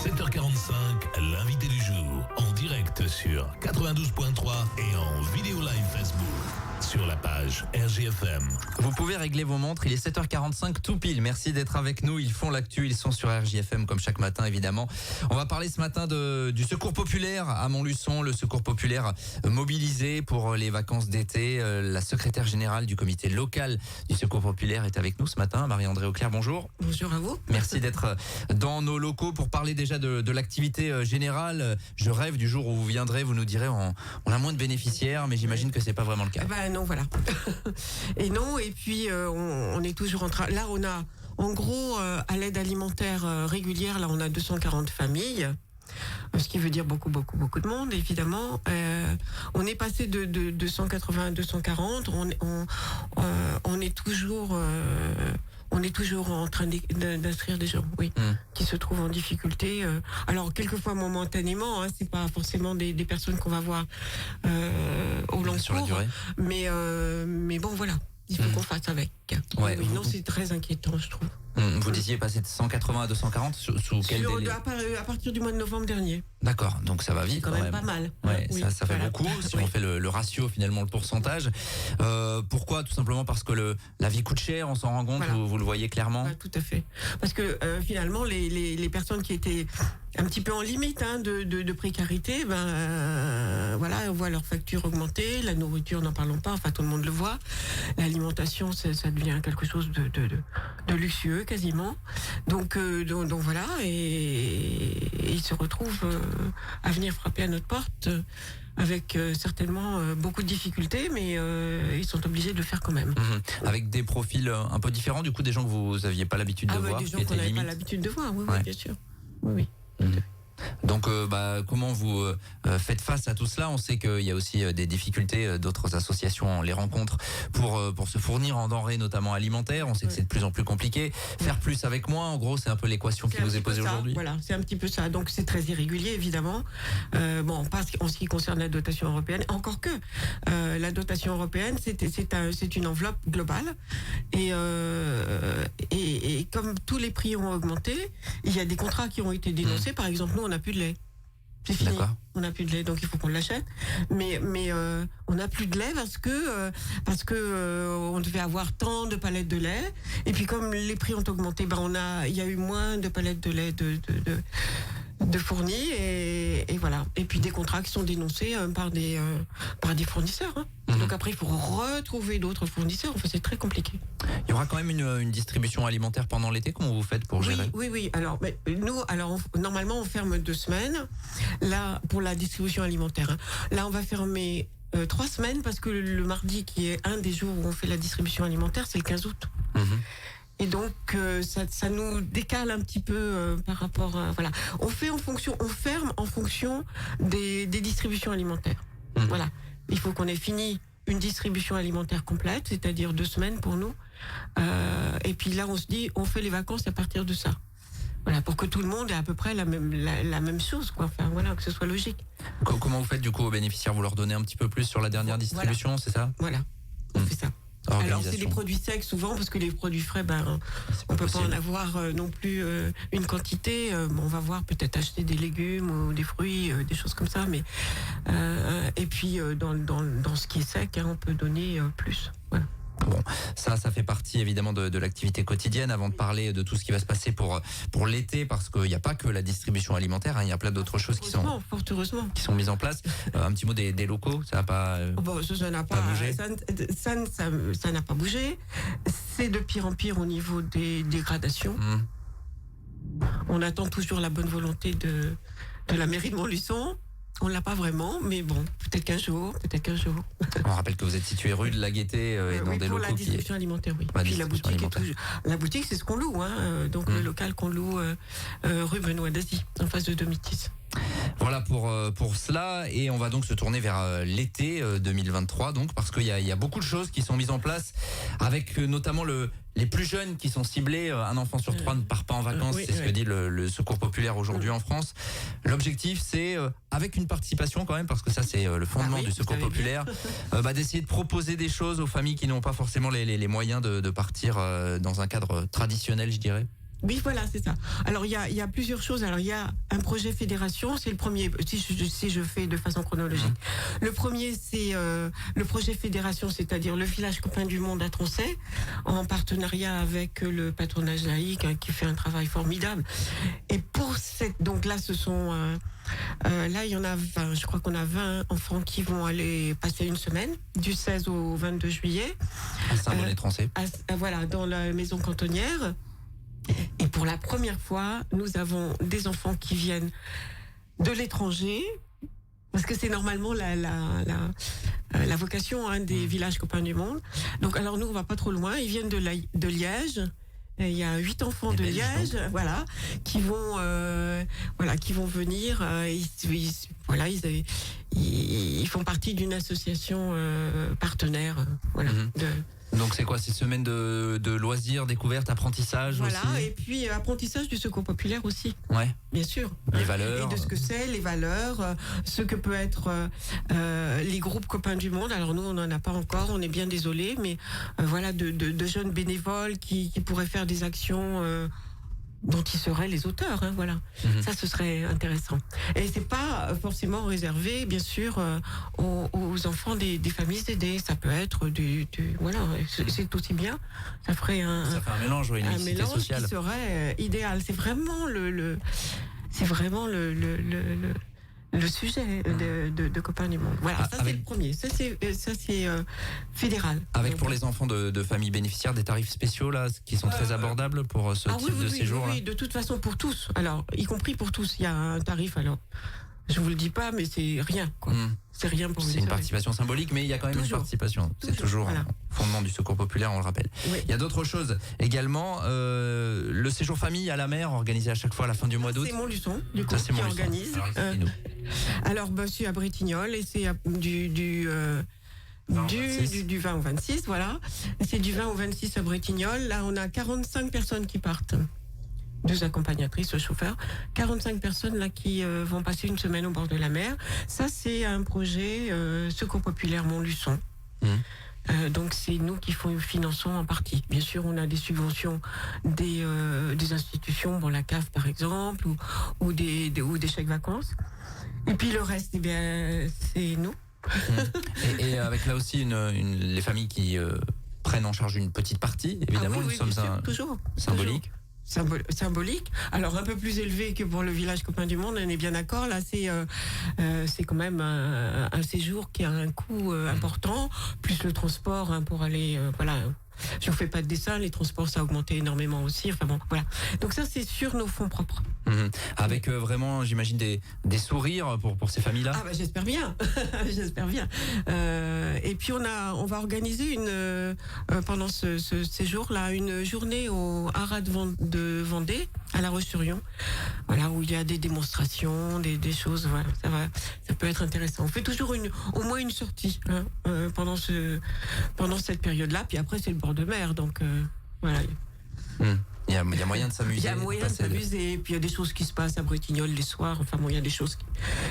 7h45, l'invité du jour, en direct sur 92.3 et en vidéo live Facebook sur la page RJFM. Vous pouvez régler vos montres, il est 7h45 tout pile. Merci d'être avec nous, ils font l'actu, ils sont sur RJFM comme chaque matin évidemment. On va parler ce matin du secours populaire à Montluçon, le secours populaire mobilisé pour les vacances d'été. La secrétaire générale du comité local du secours populaire est avec nous ce matin, Marie-Andrée Auclair, bonjour. Bonjour à vous. Merci d'être dans nos locaux pour parler déjà de l'activité générale. Je rêve du jour où vous viendrez, vous nous direz on a moins de bénéficiaires, mais j'imagine que c'est pas vraiment le cas. Non, voilà. Et non, et puis on est toujours en train. Là, on a, en gros, à l'aide alimentaire régulière, là, on a 240 familles. Ce qui veut dire beaucoup de monde, évidemment. On est passé de 280 à 240. On est toujours en train d'inscrire des gens, oui, qui se trouvent en difficulté. Alors quelquefois momentanément, c'est pas forcément des personnes qu'on va voir au long sur la cours, durée. Mais bon, voilà, il faut qu'on fasse avec. Ouais, oui, non, c'est très inquiétant, je trouve. Vous disiez passer de 180 à 240 sous quel délai ? À partir du mois de novembre dernier. D'accord, donc ça va vite. C'est quand même pas mal. Ouais, oui, ça fait beaucoup. Si on fait le ratio, finalement, le pourcentage. Pourquoi ? Tout simplement parce que la vie coûte cher, on s'en rend compte, voilà. Vous le voyez clairement. Tout à fait. Parce que finalement, les personnes qui étaient un petit peu en limite de précarité, voilà, on voit leurs factures augmenter, la nourriture, n'en parlons pas, enfin tout le monde le voit. L'alimentation, ça devient quelque chose de luxueux quasiment. Donc voilà, et ils se retrouvent à venir frapper à notre porte avec certainement beaucoup de difficultés, mais ils sont obligés de le faire quand même. Avec des profils un peu différents, du coup, des gens que vous aviez pas l'habitude de voir, des gens qu'on n'avait pas l'habitude de voir, oui, bien sûr. Oui. Donc, comment vous faites face à tout cela ? On sait qu'il y a aussi des difficultés, d'autres associations, on les rencontre pour se fournir en denrées, notamment alimentaires. On sait que c'est de plus en plus compliqué. Faire plus avec moins, en gros, c'est un peu l'équation qui vous est posée aujourd'hui. Voilà, c'est un petit peu ça. Donc, c'est très irrégulier, évidemment. Pas en ce qui concerne la dotation européenne. Encore que la dotation européenne, c'est une enveloppe globale. Et comme tous les prix ont augmenté, il y a des contrats qui ont été dénoncés. Par exemple, nous, on n'a plus de lait. C'est fini. D'accord. On n'a plus de lait, donc il faut qu'on l'achète. Mais on n'a plus de lait parce que on devait avoir tant de palettes de lait. Et puis comme les prix ont augmenté, il y a eu moins de palettes de lait de fournis et voilà. Et puis des contrats qui sont dénoncés par des fournisseurs. Donc après, il faut retrouver d'autres fournisseurs. Enfin, c'est très compliqué. Il y aura quand même une distribution alimentaire pendant l'été. Comment vous faites pour gérer ? Oui. Alors, normalement, on ferme 2 semaines. Là, pour la distribution alimentaire. Là, on va fermer 3 semaines parce que le mardi, qui est un des jours où on fait la distribution alimentaire, c'est le 15 août. Et donc, ça nous décale un petit peu par rapport à... Voilà. On ferme en fonction des distributions alimentaires. Voilà. Il faut qu'on ait fini une distribution alimentaire complète, c'est-à-dire 2 semaines pour nous. Et puis là, on se dit, on fait les vacances à partir de ça. Voilà, pour que tout le monde ait à peu près la même chose, quoi. Enfin, voilà, que ce soit logique. Comment vous faites du coup aux bénéficiaires ? Vous leur donnez un petit peu plus sur la dernière distribution, c'est ça ? Voilà, on fait ça. Alors c'est des produits secs souvent parce que les produits frais, on peut pas en avoir non plus une quantité. On va voir peut-être acheter des légumes ou des fruits, des choses comme ça. Mais et puis dans ce qui est sec, on peut donner plus. Voilà. Bon, ça fait partie évidemment de l'activité quotidienne. Avant de parler de tout ce qui va se passer pour l'été, parce qu'il n'y a pas que la distribution alimentaire, il y a plein d'autres choses qui sont mises en place. Un petit mot des locaux, ça n'a pas ça n'a pas bougé. Ça n'a pas bougé. C'est de pire en pire au niveau des dégradations. On attend toujours la bonne volonté de la mairie de Montluçon. On l'a pas vraiment, mais bon, peut-être qu'un jour. On rappelle que vous êtes situé rue de la Gaîté et dans des locaux la distribution alimentaire, oui. Puis la boutique, c'est ce qu'on loue, donc le local qu'on loue rue Benoît d'Azy, en face de Domitis. Voilà pour cela, et on va donc se tourner vers l'été 2023, donc parce qu'il y a beaucoup de choses qui sont mises en place, avec notamment les plus jeunes qui sont ciblés. Un enfant sur 3 ne part pas en vacances, c'est ce que dit le Secours populaire aujourd'hui en France. L'objectif, c'est avec une participation quand même, parce que ça c'est le fondement du Secours populaire, d'essayer de proposer des choses aux familles qui n'ont pas forcément les moyens de partir dans un cadre traditionnel, je dirais. Oui, voilà, c'est ça. Alors, il y a plusieurs choses. Alors, il y a un projet fédération, c'est le premier, si je fais de façon chronologique. Le premier, c'est le projet fédération, c'est-à-dire le village copain du monde à Troncey, en partenariat avec le patronage laïque, qui fait un travail formidable. Et pour donc là, ce sont... là, il y en a 20, je crois qu'on a 20 enfants qui vont aller passer une semaine, du 16 au 22 juillet. À Saint-Bonnet-Troncey. Voilà, dans la maison cantonnière. Et pour la première fois, nous avons des enfants qui viennent de l'étranger, parce que c'est normalement la vocation des villages copains du monde. Donc, alors nous, on va pas trop loin. Ils viennent de Liège. Il y a 8 enfants de Liège, voilà, qui vont venir. Ils font partie d'une association partenaire, voilà. Donc c'est quoi, ces semaines de loisirs, découvertes, apprentissage voilà, aussi. Et puis apprentissage du secours populaire aussi. Ouais. Bien sûr. Les valeurs. Et de ce que c'est, les valeurs, ce que peut être les groupes copains du monde. Alors nous, on n'en a pas encore, on est bien désolé, mais voilà, de jeunes bénévoles qui pourraient faire des actions dont ils seraient les auteurs, voilà. Ça, ce serait intéressant. Et c'est pas forcément réservé, bien sûr, aux enfants des familles aidées. Ça peut être voilà, c'est aussi bien. Ça ferait un mélange, une mixité sociale qui serait idéal. C'est vraiment le sujet de Copains du Monde. Voilà, ça c'est le premier. Ça c'est fédéral. Avec pour les enfants de familles bénéficiaires des tarifs spéciaux là, qui sont très abordables pour ce type de séjour. Oui, de toute façon pour tous. Alors, y compris pour tous, il y a un tarif. Alors, je vous le dis pas, mais c'est rien, quoi. C'est rien pour vous. C'est une participation symbolique, mais il y a quand même une participation. C'est toujours un fondement du secours populaire, on le rappelle. Oui. Il y a d'autres choses également. Le séjour famille à la mer, organisé à chaque fois à la fin du mois d'août. C'est Montluçon, du coup, qui organise. Alors, c'est à Bretignolles et c'est du 20 au 26, voilà. C'est du 20 au 26 à Bretignolles. Là, on a 45 personnes qui partent. 2 accompagnatrices, chauffeurs, 45 personnes là qui vont passer une semaine au bord de la mer. Ça, c'est un projet Secours populaire Montluçon. Donc c'est nous qui finançons en partie. Bien sûr, on a des subventions des institutions, la CAF par exemple, ou des chèques vacances. Et puis le reste, c'est nous. Et avec là aussi les familles qui prennent en charge une petite partie, évidemment, nous sommes toujours symbolique. Symbolique. Alors un peu plus élevé que pour le village copain du monde, on est bien d'accord. Là, c'est quand même un séjour qui a un coût important, plus le transport pour aller, voilà. Je ne fais pas de dessin, les transports ça a augmenté énormément aussi. Enfin bon, voilà. Donc ça c'est sur nos fonds propres. Avec vraiment, j'imagine des sourires pour ces familles-là. Ah j'espère bien, j'espère bien. Et puis on va organiser pendant ce séjour-là une journée au Haras de Vendée à La Roche-sur-Yon. Voilà, où il y a des démonstrations, des choses. Voilà, ça peut être intéressant. On fait toujours au moins une sortie pendant cette période-là. Puis après c'est le bord de mer, donc voilà. Il y a moyen de s'amuser. Il y a moyen de s'amuser. Et puis il y a des choses qui se passent à Bretignolles les soirs. Enfin bon, il y a des choses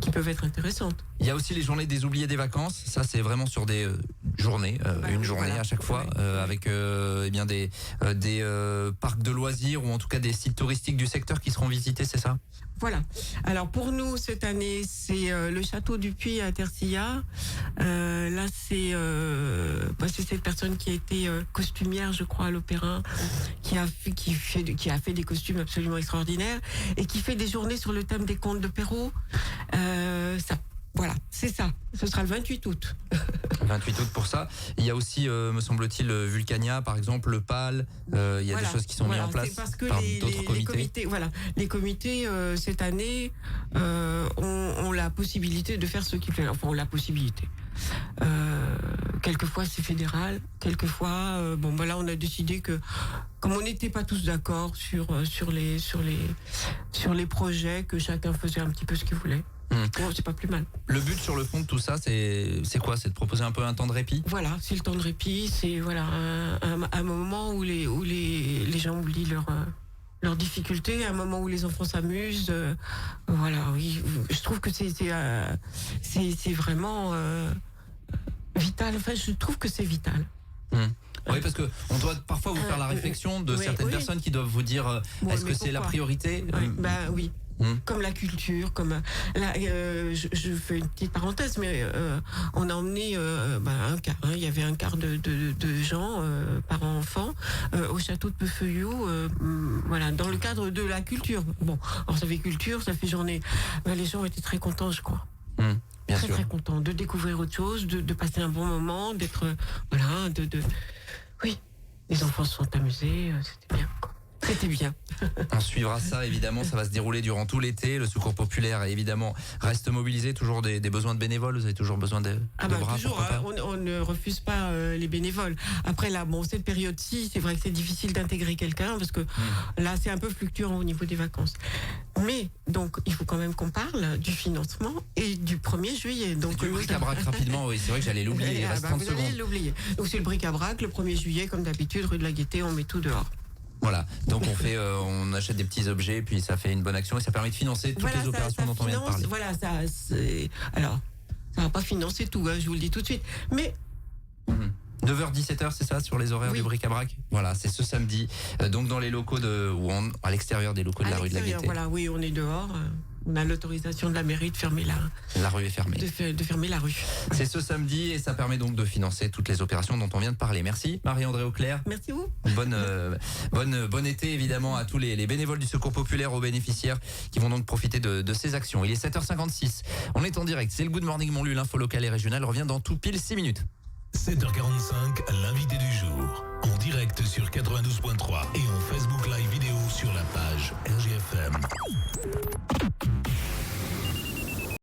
qui peuvent être intéressantes. Il y a aussi les journées des oubliés des vacances. Ça, c'est vraiment sur des journées, une journée à chaque fois, avec des parcs de loisirs ou en tout cas des sites touristiques du secteur qui seront visités, c'est ça ? Voilà. Alors pour nous cette année, c'est le château du Puy à Tercilla. Là, c'est cette personne qui a été costumière, je crois, à l'Opéra, qui a fait des costumes absolument extraordinaires et qui fait des journées sur le thème des contes de Perrault. Voilà, c'est ça. Ce sera le 28 août. 28 août pour ça. Il y a aussi, me semble-t-il, Vulcania, par exemple, le PAL. Il y a des choses qui sont mises en place parce que par d'autres comités. Les comités, cette année, ont la possibilité de faire ce qu'ils veulent. Enfin, ont la possibilité. Quelquefois, c'est fédéral. Quelquefois, là, on a décidé que, comme on n'était pas tous d'accord sur les projets, que chacun faisait un petit peu ce qu'il voulait. Bon, c'est pas plus mal. Le but sur le fond de tout ça, c'est quoi ? C'est de proposer un peu un temps de répit ? Voilà, c'est le temps de répit, c'est un moment où les gens oublient leurs difficultés, un moment où les enfants s'amusent. Oui, je trouve que c'est vraiment vital. Enfin, je trouve que c'est vital. Oui, parce que on doit parfois vous faire la réflexion de certaines personnes qui doivent vous dire est-ce que c'est la priorité? Oui. Comme la culture, comme là, je fais une petite parenthèse, mais on a emmené un quart. Il y avait un quart de gens, parents-enfants, au château de Peufeuillou, voilà, dans le cadre de la culture. Bon, alors ça fait culture, ça fait journée. Les gens étaient très contents, je crois. Bien sûr. Très contents de découvrir autre chose, de passer un bon moment, d'être oui, les enfants se sont amusés, c'était bien, quoi. C'était bien. On suivra ça, évidemment, ça va se dérouler durant tout l'été. Le Secours populaire, évidemment, reste mobilisé. Toujours des besoins de bénévoles. Vous avez toujours besoin de bras? Toujours, on ne refuse pas les bénévoles. Après, là, cette période-ci, c'est vrai que c'est difficile d'intégrer quelqu'un parce que là, c'est un peu fluctuant au niveau des vacances. Mais, donc, il faut quand même qu'on parle du financement et du 1er juillet. Donc, du bric-à-brac, rapidement, oui, c'est vrai que j'allais l'oublier. Il reste 30 secondes. Vous allez l'oublier. Donc, c'est le bric-à-brac. Le 1er juillet, comme d'habitude, rue de la Gaîté, on met tout dehors. Voilà, donc on achète des petits objets, puis ça fait une bonne action et ça permet de financer toutes les opérations dont on vient de parler. Voilà, alors, ça va pas financer tout, je vous le dis tout de suite, mais 9h 17h, c'est ça, sur les horaires du bric-à-brac. Voilà, c'est ce samedi, donc dans les locaux à l'extérieur des locaux de la rue de la Gaîté. Voilà, oui, on est dehors. On a l'autorisation de la mairie de fermer la rue est fermée. De fermer la rue. C'est ce samedi et ça permet donc de financer toutes les opérations dont on vient de parler. Merci Marie-Andrée Auclair. Merci vous. Bon été évidemment à tous les bénévoles du Secours populaire, aux bénéficiaires qui vont donc profiter de ces actions. Il est 7h56. On est en direct. C'est le Good Morning Montluel, l'info locale et régionale revient dans tout pile 6 minutes. 7h45, l'invité du jour. En direct sur 92.3 et en Facebook Live vidéo sur la page RGFM.